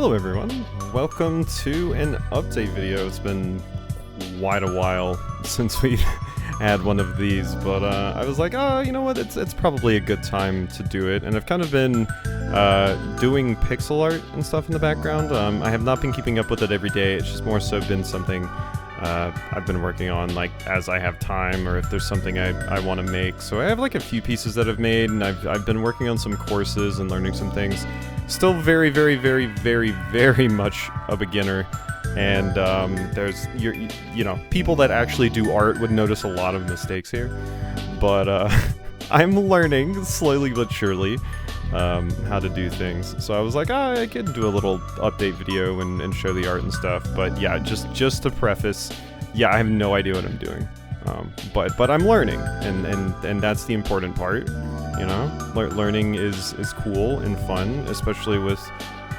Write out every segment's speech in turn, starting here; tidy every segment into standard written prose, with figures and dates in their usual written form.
Hello everyone, welcome to an update video. It's been quite a while since we had one of these, but I was like, oh, you know what, it's probably a good time to do it, and I've kind of been doing pixel art and stuff in the background. I have not been keeping up with it every day, it's just more so been something I've been working on, like, as I have time, or if there's something I want to make. So I have like a few pieces that I've made, and I've been working on some courses and learning some things. Still very much a beginner, and there's you know, people that actually do art would notice a lot of mistakes here, but I'm learning slowly but surely how to do things. So I was like, I can do a little update video and show the art and stuff. But yeah, just to preface, yeah, I have no idea what I'm doing, but I'm learning, and that's the important part. You know, learning is cool and fun, especially with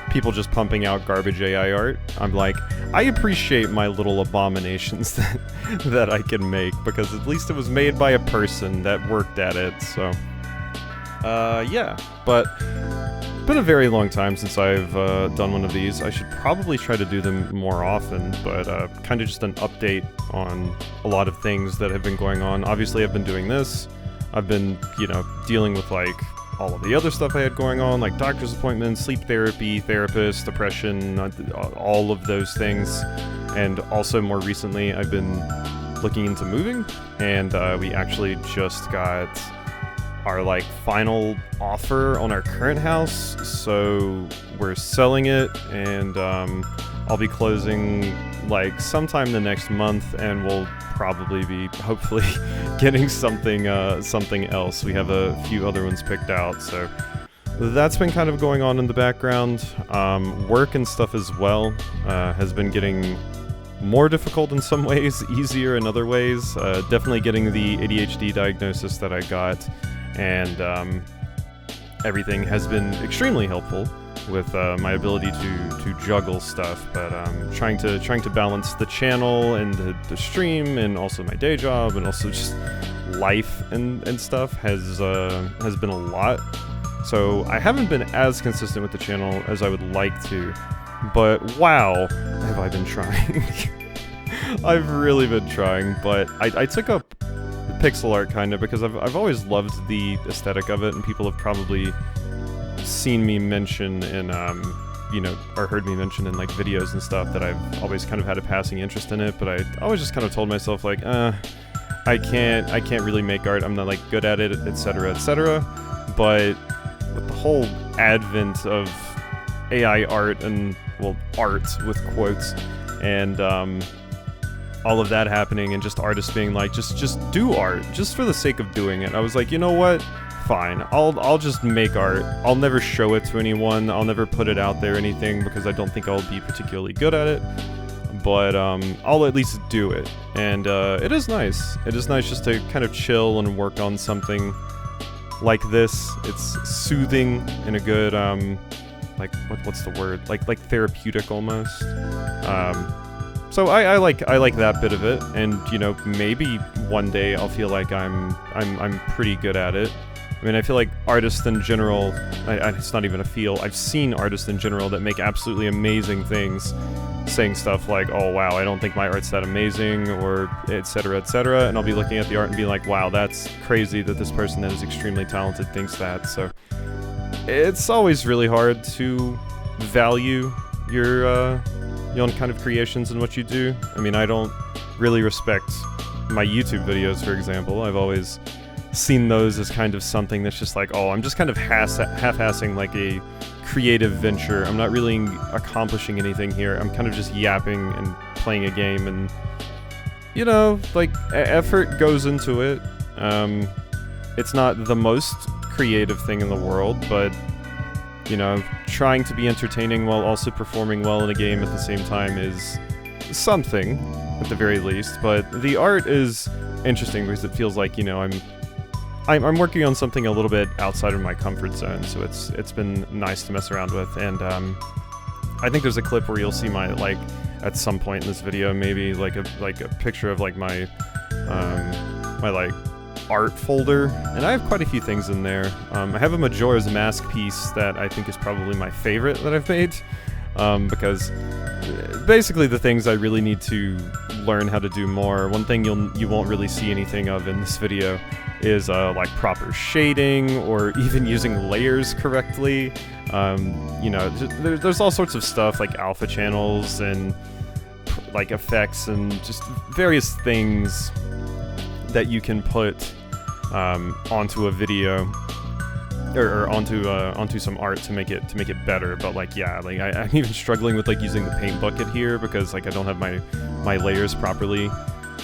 people just pumping out garbage AI art. I'm like, I appreciate my little abominations that I can make, because at least it was made by a person that worked at it, so... yeah, but it's been a very long time since I've done one of these. I should probably try to do them more often, but kind of just an update on a lot of things that have been going on. Obviously, I've been doing this. I've been, you know, dealing with, like, all of the other stuff I had going on, like doctor's appointments, sleep therapy, therapist, depression, all of those things. And also, more recently, I've been looking into moving, and we actually just got our, like, final offer on our current house, so we're selling it, and I'll be closing, like, sometime the next month, and we'll probably be, hopefully, getting something else. We have a few other ones picked out, so that's been kind of going on in the background. Work and stuff as well has been getting more difficult in some ways, easier in other ways. Definitely getting the ADHD diagnosis that I got, and everything has been extremely helpful with my ability to juggle stuff, but trying to balance the channel and the stream, and also my day job, and also just life and stuff has been a lot. So I haven't been as consistent with the channel as I would like to, but wow, have I been trying. I've really been trying, but I took up pixel art kind of because I've always loved the aesthetic of it, and people have probably seen me mention in, you know, or heard me mention in, like, videos and stuff, that I've always kind of had a passing interest in it, but I always just kind of told myself, like, I can't really make art, I'm not, like, good at it, etc., etc., but with the whole advent of AI art, and, well, art with quotes, and, all of that happening, and just artists being like, just do art, just for the sake of doing it, I was like, you know what? Fine, I'll just make art. I'll never show it to anyone. I'll never put it out there or anything, because I don't think I'll be particularly good at it. But I'll at least do it, and it is nice. It is nice just to kind of chill and work on something like this. It's soothing in a good like, what's the word? Like therapeutic almost. So I like that bit of it, and, you know, maybe one day I'll feel like I'm pretty good at it. I mean, I feel like artists in general, it's not even a feel, I've seen artists in general that make absolutely amazing things, saying stuff like, oh wow, I don't think my art's that amazing, or etc., etc., and I'll be looking at the art and be like, wow, that's crazy that this person that is extremely talented thinks that. So it's always really hard to value your own kind of creations and what you do. I mean, I don't really respect my YouTube videos, for example. I've always seen those as kind of something that's just like, oh, I'm just kind of half-assing, like, a creative venture. I'm not really accomplishing anything here. I'm kind of just yapping and playing a game, and, you know, like, effort goes into it. It's not the most creative thing in the world, but, you know, trying to be entertaining while also performing well in a game at the same time is something, at the very least. But the art is interesting because it feels like, you know, I'm working on something a little bit outside of my comfort zone, so it's been nice to mess around with. And I think there's a clip where you'll see my, like, at some point in this video, maybe like a picture of, like, my my, like, art folder, and I have quite a few things in there. I have a Majora's Mask piece that I think is probably my favorite that I've made. because basically the things I really need to learn how to do more. One thing you won't really see anything of in this video is like proper shading or even using layers correctly. You know, there's all sorts of stuff like alpha channels and like effects and just various things that you can put onto a video or onto some art to make it better. But like, yeah, like I'm even struggling with like using the paint bucket here because like I don't have my layers properly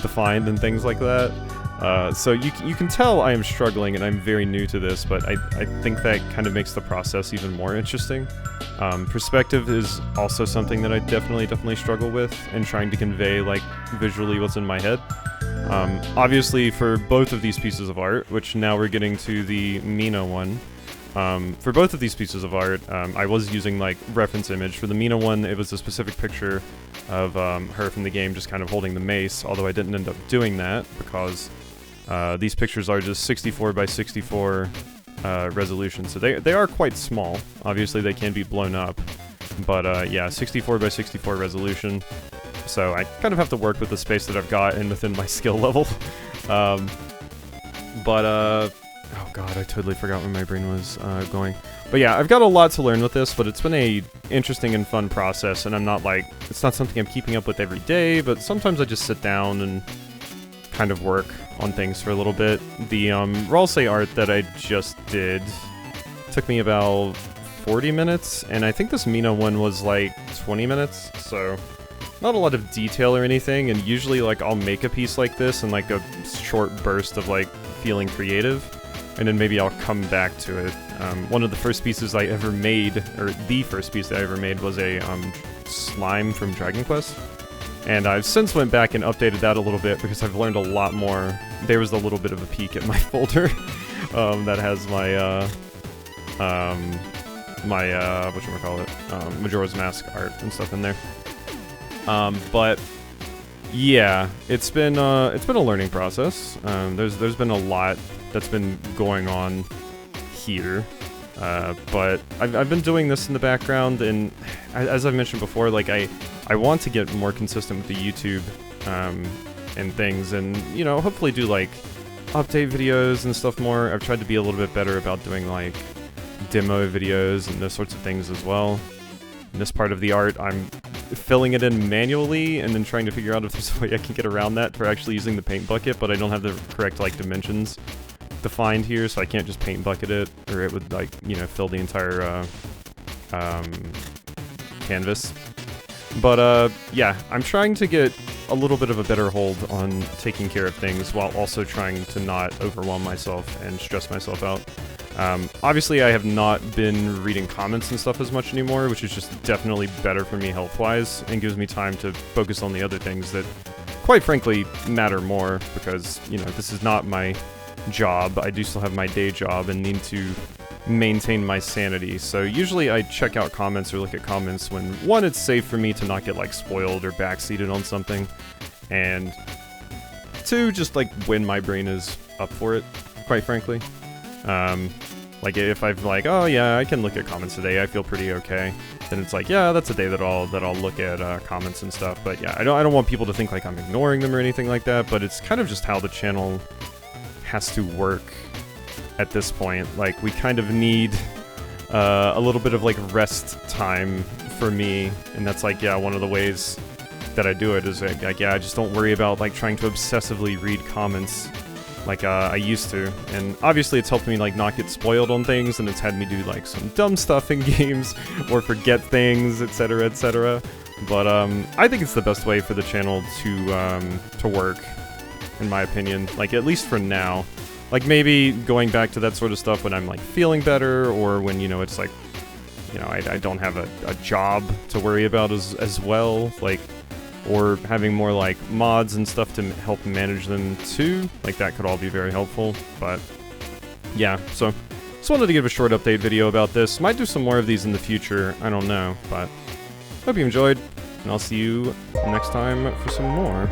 defined and things like that. So you can tell I am struggling and I'm very new to this, but I think that kind of makes the process even more interesting. Perspective is also something that I definitely struggle with in trying to convey like visually what's in my head. Obviously for both of these pieces of art, which now we're getting to the Mina one, for both of these pieces of art, I was using like reference image. For the Mina one, it was a specific picture of her from the game just kind of holding the mace, although I didn't end up doing that because these pictures are just 64 by 64 resolution, so they are quite small. Obviously they can be blown up, but yeah, 64 by 64 resolution. So I kind of have to work with the space that I've got and within my skill level. Oh god, I totally forgot where my brain was going. But yeah, I've got a lot to learn with this, but it's been a interesting and fun process, and I'm not like, it's not something I'm keeping up with every day, but sometimes I just sit down and kind of work on things for a little bit. The Ralsei art that I just did took me about 40 minutes, and I think this Mina one was like 20 minutes, so not a lot of detail or anything, and usually like I'll make a piece like this in like a short burst of like feeling creative, and then maybe I'll come back to it. One of the first pieces I ever made, or the first piece that I ever made, was a slime from Dragon Quest. And I've since went back and updated that a little bit because I've learned a lot more. There was a little bit of a peek at my folder that has my, whatchamacallit, Majora's Mask art and stuff in there. But yeah, it's been a learning process. There's been a lot that's been going on here. But I've been doing this in the background, and as I've mentioned before, like I want to get more consistent with the YouTube and things, and you know, hopefully do like update videos and stuff more. I've tried to be a little bit better about doing like demo videos and those sorts of things as well. In this part of the art, I'm filling it in manually and then trying to figure out if there's a way I can get around that for actually using the paint bucket, but I don't have the correct like dimensions defined here, so I can't just paint bucket it, or it would like, you know, fill the entire canvas. But yeah, I'm trying to get a little bit of a better hold on taking care of things while also trying to not overwhelm myself and stress myself out. Obviously I have not been reading comments and stuff as much anymore, which is just definitely better for me health-wise and gives me time to focus on the other things that, quite frankly, matter more, because, you know, this is not my job. I do still have my day job and need to maintain my sanity. So usually I check out comments or look at comments when, one, it's safe for me to not get like spoiled or backseated on something, and two, just like when my brain is up for it, quite frankly. Like if I've like, oh yeah, I can look at comments today, I feel pretty okay, then it's like, yeah, that's a day that I'll look at comments and stuff. But yeah, I don't want people to think like I'm ignoring them or anything like that, but it's kind of just how the channel has to work at this point. Like, we kind of need a little bit of like rest time for me, and that's like, yeah, one of the ways that I do it is like, yeah, I just don't worry about like trying to obsessively read comments like I used to. And obviously it's helped me like not get spoiled on things, and it's had me do like some dumb stuff in games or forget things, etc, etc. But I think it's the best way for the channel to work, in my opinion, like at least for now. Like maybe going back to that sort of stuff when I'm like feeling better, or when, you know, it's like, you know, I don't have a job to worry about as well, like, or having more like mods and stuff to help manage them too, like that could all be very helpful. But yeah, so just wanted to give a short update video about this. Might do some more of these in the future, I don't know, but hope you enjoyed, and I'll see you next time for some more.